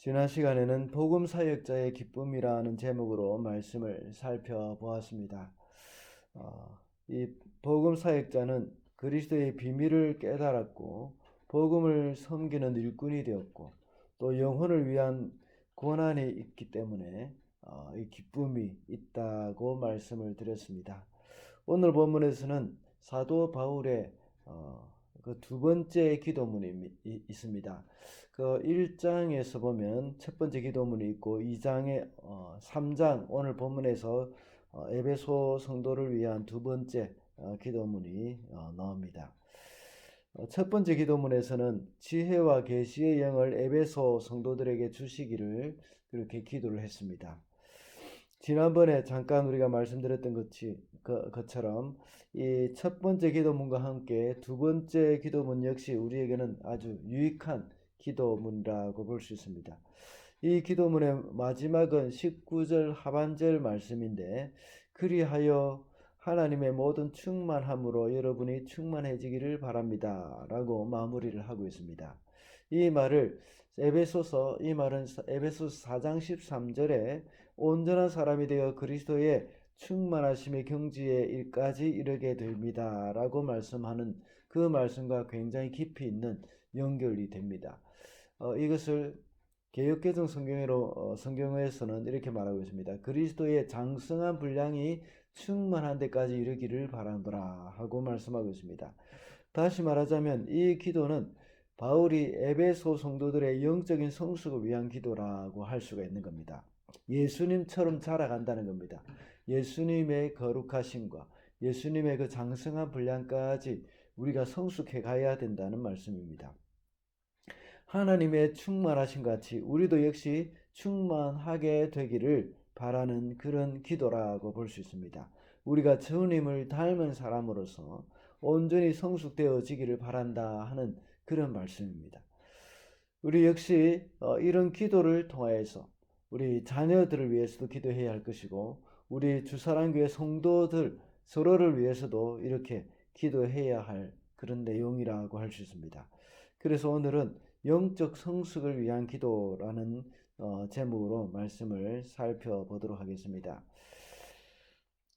지난 시간에는 복음 사역자의 기쁨이라는 제목으로 말씀을 살펴보았습니다. 이 복음 사역자는 그리스도의 비밀을 깨달았고 복음을 섬기는 일꾼이 되었고 또 영혼을 위한 고난이 있기 때문에 이 기쁨이 있다고 말씀을 드렸습니다. 오늘 본문에서는 사도 바울의 그 두 번째 기도문이 있습니다. 그 1장에서 보면 첫 번째 기도문이 있고 2장에 3장 오늘 본문에서 에베소 성도를 위한 두 번째 기도문이 나옵니다. 첫 번째 기도문에서는 지혜와 계시의 영을 에베소 성도들에게 주시기를 그렇게 기도를 했습니다. 지난번에 잠깐 우리가 말씀드렸던 것처럼 이 첫 번째 기도문과 함께 두 번째 기도문 역시 우리에게는 아주 유익한 기도문이라고 볼 수 있습니다. 이 기도문의 마지막은 19절 하반절 말씀인데 그리하여 하나님의 모든 충만함으로 여러분이 충만해지기를 바랍니다 라고 마무리를 하고 있습니다. 이 말은 에베소서 4장 13절에 온전한 사람이 되어 그리스도의 충만하심의 경지에 일까지 이르게 됩니다 라고 말씀하는 그 말씀과 굉장히 깊이 있는 연결이 됩니다. 이것을 개역개정 성경에서는 이렇게 말하고 있습니다. 그리스도의 장성한 분량이 충만한 데까지 이르기를 바라노라 하고 말씀하고 있습니다. 다시 말하자면 이 기도는 바울이 에베소 성도들의 영적인 성숙을 위한 기도라고 할 수가 있는 겁니다. 예수님처럼 자라간다는 겁니다. 예수님의 거룩하심과 예수님의 그 장성한 분량까지 우리가 성숙해 가야 된다는 말씀입니다. 하나님의 충만하심 같이 우리도 역시 충만하게 되기를 바라는 그런 기도라고 볼 수 있습니다. 우리가 주님을 닮은 사람으로서 온전히 성숙되어지기를 바란다 하는 그런 말씀입니다. 우리 역시 이런 기도를 통하여서 우리 자녀들을 위해서도 기도해야 할 것이고 우리 주사랑교회 성도들 서로를 위해서도 이렇게 기도해야 할 그런 내용이라고 할 수 있습니다. 그래서 오늘은 영적 성숙을 위한 기도라는 제목으로 말씀을 살펴보도록 하겠습니다.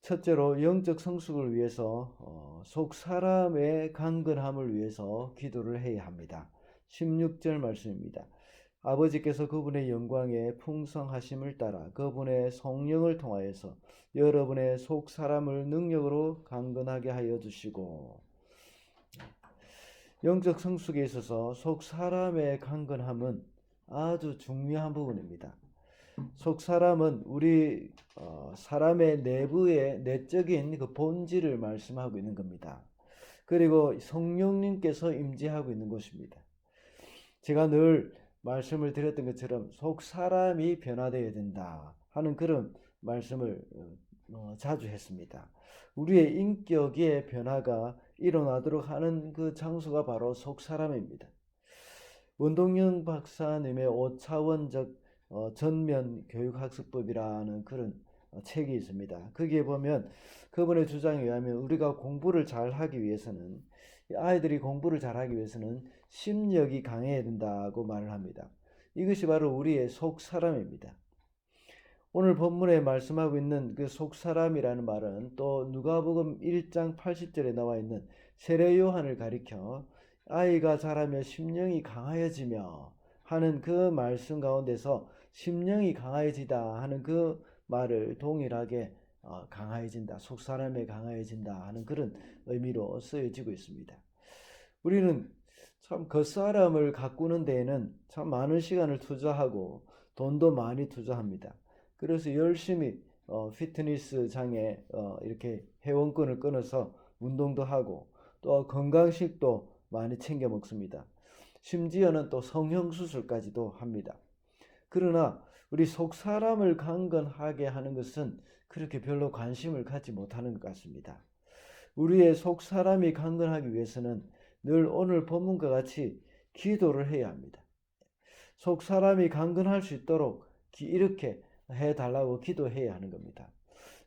첫째로 영적 성숙을 위해서 속 사람의 강건함을 위해서 기도를 해야 합니다. 16절 말씀입니다. 아버지께서 그분의 영광의 풍성하심을 따라 그분의 성령을 통하여서 여러분의 속 사람을 능력으로 강건하게 하여 주시고. 영적 성숙에 있어서 속 사람의 강건함은 아주 중요한 부분입니다. 속 사람은 우리 사람의 내부의 내적인 그 본질을 말씀하고 있는 겁니다. 그리고 성령님께서 임재하고 있는 것입니다. 제가 늘 말씀을 드렸던 것처럼 속 사람이 변화되어야 된다 하는 그런 말씀을 자주 했습니다. 우리의 인격의 변화가 일어나도록 하는 그 장소가 바로 속 사람입니다. 원동영 박사님의 5차원적 전면 교육학습법이라는 그런 책이 있습니다. 거기에 보면 그분의 주장에 의하면 우리가 공부를 잘하기 위해서는 아이들이 공부를 잘하기 위해서는 심력이 강해야 된다고 말을 합니다. 이것이 바로 우리의 속 사람입니다. 오늘 본문에 말씀하고 있는 그 속사람이라는 말은 또 누가복음 1장 80절에 나와 있는 세례 요한을 가리켜 아이가 자라며 심령이 강하여지며 하는 그 말씀 가운데서 심령이 강하여지다 하는 그 말을 동일하게 강하여진다, 속사람에 강하여진다 하는 그런 의미로 쓰여지고 있습니다. 우리는 참 겉사람을 가꾸는 데에는 참 많은 시간을 투자하고 돈도 많이 투자합니다. 그래서 열심히 피트니스장에 이렇게 회원권을 끊어서 운동도 하고 또 건강식도 많이 챙겨 먹습니다. 심지어는 또 성형수술까지도 합니다. 그러나 우리 속 사람을 강건하게 하는 것은 그렇게 별로 관심을 갖지 못하는 것 같습니다. 우리의 속 사람이 강건하기 위해서는 늘 오늘 본문과 같이 기도를 해야 합니다. 속 사람이 강건할 수 있도록 이렇게 해달라고 기도해야 하는 겁니다.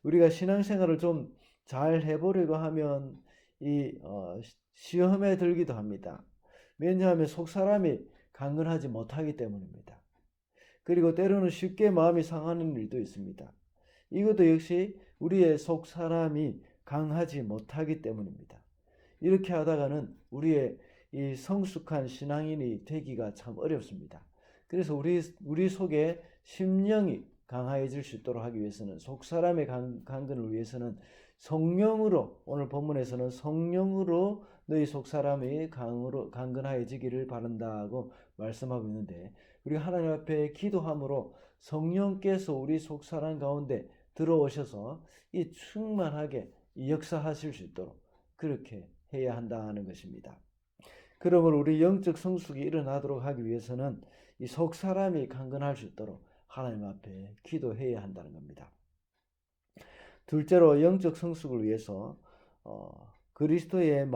우리가 신앙생활을 좀 잘 해보려고 하면 시험에 들기도 합니다. 왜냐하면 속 사람이 강건하지 못하기 때문입니다. 그리고 때로는 쉽게 마음이 상하는 일도 있습니다. 이것도 역시 우리의 속 사람이 강하지 못하기 때문입니다. 이렇게 하다가는 우리의 이 성숙한 신앙인이 되기가 참 어렵습니다. 그래서 우리 속에 심령이 강해질 수 있도록 하기 위해서는, 속 사람의 강건을 위해서는 성령으로, 오늘 본문에서는 성령으로 너희 속 사람이 강건하여지기를 바란다고 말씀하고 있는데, 우리가 하나님 앞에 기도함으로 성령께서 우리 속 사람 가운데 들어오셔서 이 충만하게 역사하실 수 있도록 그렇게 해야 한다는 것입니다. 그러므로 우리 영적 성숙이 일어나도록 하기 위해서는 이 속 사람이 강건할 수 있도록 하나님 앞에 기도해야 한다는 겁니다. 둘째로 영적 성숙을 위해서 그리스도를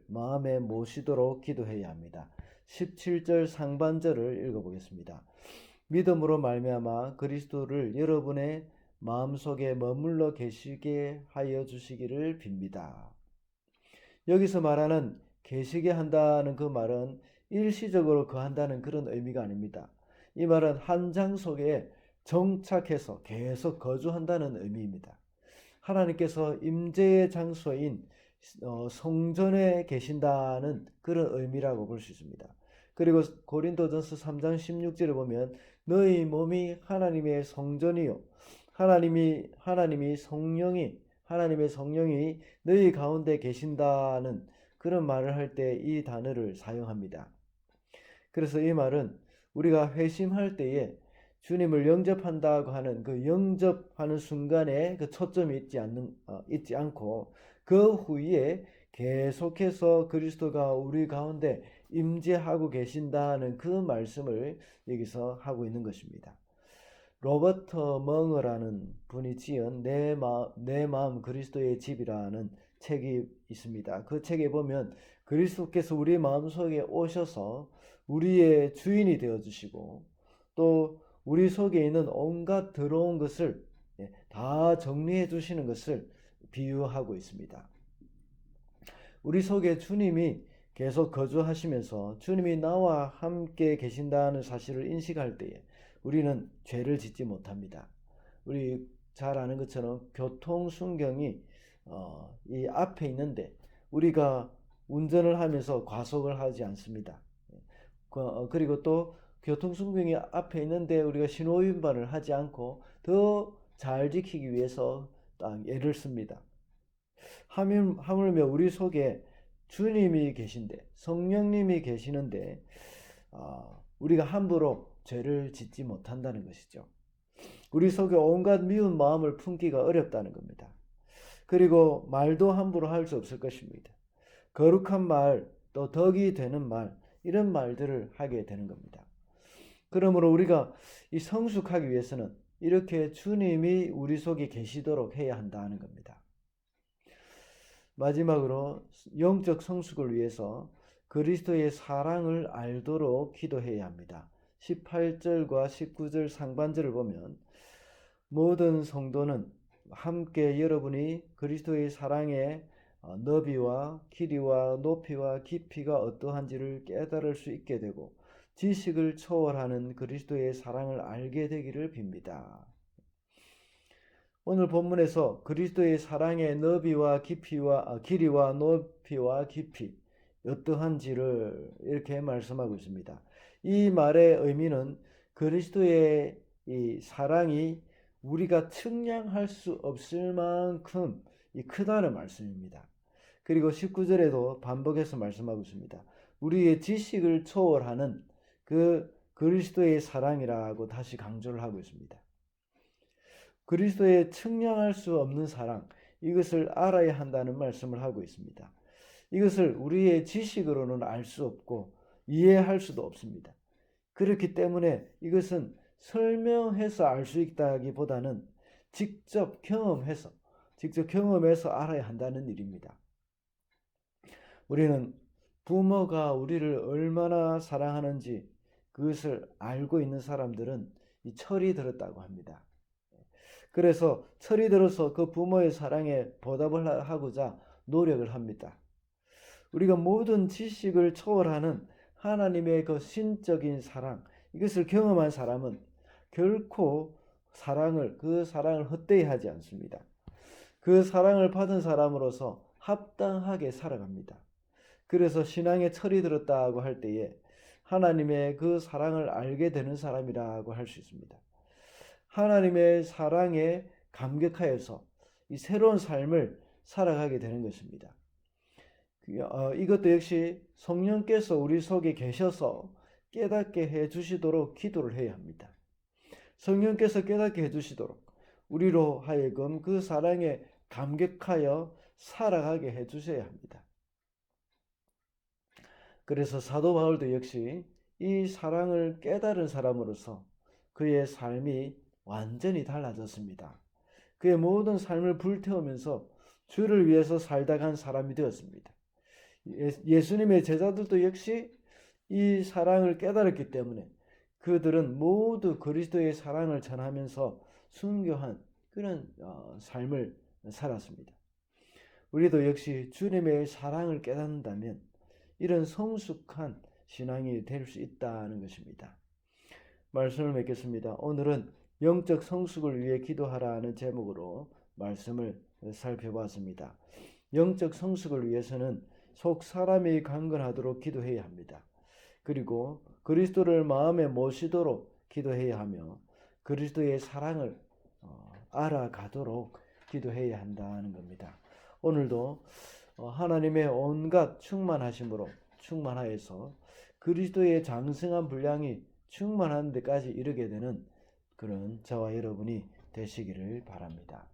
마음에 모시도록 기도해야 합니다. 17절 상반절을 읽어보겠습니다. 믿음으로 말미암아 그리스도를 여러분의 마음속에 머물러 계시게 하여 주시기를 빕니다. 여기서 말하는 계시게 한다는 그 말은 일시적으로 거한다는 그런 의미가 아닙니다. 이 말은 한 장소에 정착해서 계속 거주한다는 의미입니다. 하나님께서 임재의 장소인 성전에 계신다는 그런 의미라고 볼 수 있습니다. 그리고 고린도전서 3장 16절에 보면 너희 몸이 하나님의 성전이요 하나님의 성령이 너희 가운데 계신다는 그런 말을 할 때 이 단어를 사용합니다. 그래서 이 말은 우리가 회심할 때에 주님을 영접한다고 하는 그 영접하는 순간에 그 초점이 있지 않고 그 후에 계속해서 그리스도가 우리 가운데 임재하고 계신다는 그 말씀을 여기서 하고 있는 것입니다. 로버트 멍어라는 분이 지은 내 마음 그리스도의 집이라는 책이 있습니다. 그 책에 보면 그리스도께서 우리 마음속에 오셔서 우리의 주인이 되어주시고 또 우리 속에 있는 온갖 더러운 것을 다 정리해 주시는 것을 비유하고 있습니다. 우리 속에 주님이 계속 거주하시면서 주님이 나와 함께 계신다는 사실을 인식할 때에 우리는 죄를 짓지 못합니다. 우리 잘 아는 것처럼 교통순경이 이 앞에 있는데 우리가 운전을 하면서 과속을 하지 않습니다. 그리고 또 교통순경이 앞에 있는데 우리가 신호위반을 하지 않고 더 잘 지키기 위해서 딱 애를 씁니다. 하물며 우리 속에 주님이 계신데, 성령님이 계시는데 우리가 함부로 죄를 짓지 못한다는 것이죠. 우리 속에 온갖 미운 마음을 품기가 어렵다는 겁니다. 그리고 말도 함부로 할 수 없을 것입니다. 거룩한 말, 또 덕이 되는 말, 이런 말들을 하게 되는 겁니다. 그러므로 우리가 이 성숙하기 위해서는 이렇게 주님이 우리 속에 계시도록 해야 한다는 겁니다. 마지막으로 영적 성숙을 위해서 그리스도의 사랑을 알도록 기도해야 합니다. 18절과 19절 상반절을 보면 모든 성도는 함께 여러분이 그리스도의 사랑의 너비와 길이와 높이와 깊이가 어떠한지를 깨달을 수 있게 되고 지식을 초월하는 그리스도의 사랑을 알게 되기를 빕니다. 오늘 본문에서 그리스도의 사랑의 너비와 길이와 높이와 깊이 어떠한지를 이렇게 말씀하고 있습니다. 이 말의 의미는 그리스도의 이 사랑이 우리가 측량할 수 없을 만큼 크다는 말씀입니다. 그리고 19절에도 반복해서 말씀하고 있습니다. 우리의 지식을 초월하는 그 그리스도의 사랑이라고 다시 강조를 하고 있습니다. 그리스도의 측량할 수 없는 사랑, 이것을 알아야 한다는 말씀을 하고 있습니다. 이것을 우리의 지식으로는 알 수 없고 이해할 수도 없습니다. 그렇기 때문에 이것은 설명해서 알 수 있다기보다는 직접 경험해서 알아야 한다는 일입니다. 우리는 부모가 우리를 얼마나 사랑하는지 그것을 알고 있는 사람들은 이 철이 들었다고 합니다. 그래서 철이 들어서 그 부모의 사랑에 보답을 하고자 노력을 합니다. 우리가 모든 지식을 초월하는 하나님의 그 신적인 사랑, 이것을 경험한 사람은 결코 그 사랑을 헛되이 하지 않습니다. 그 사랑을 받은 사람으로서 합당하게 살아갑니다. 그래서 신앙에 철이 들었다고 할 때에 하나님의 그 사랑을 알게 되는 사람이라고 할 수 있습니다. 하나님의 사랑에 감격하여서 이 새로운 삶을 살아가게 되는 것입니다. 이것도 역시 성령께서 우리 속에 계셔서 깨닫게 해 주시도록 기도를 해야 합니다. 성령께서 깨닫게 해 주시도록 우리로 하여금 그 사랑에 감격하여 살아가게 해 주셔야 합니다. 그래서 사도 바울도 역시 이 사랑을 깨달은 사람으로서 그의 삶이 완전히 달라졌습니다. 그의 모든 삶을 불태우면서 주를 위해서 살다 간 사람이 되었습니다. 예수님의 제자들도 역시 이 사랑을 깨달았기 때문에 그들은 모두 그리스도의 사랑을 전하면서 순교한 그런 삶을 살았습니다. 우리도 역시 주님의 사랑을 깨닫는다면 이런 성숙한 신앙이 될 수 있다는 것입니다. 말씀을 맺겠습니다. 오늘은 영적 성숙을 위해 기도하라는 제목으로 말씀을 살펴봤습니다. 영적 성숙을 위해서는 속 사람이 강건하도록 기도해야 합니다. 그리고 그리스도를 마음에 모시도록 기도해야 하며 그리스도의 사랑을 알아가도록 기도해야 한다는 겁니다. 오늘도 하나님의 온갖 충만하심으로 충만하여서 그리스도의 장성한 분량이 충만한 데까지 이르게 되는 그런 저와 여러분이 되시기를 바랍니다.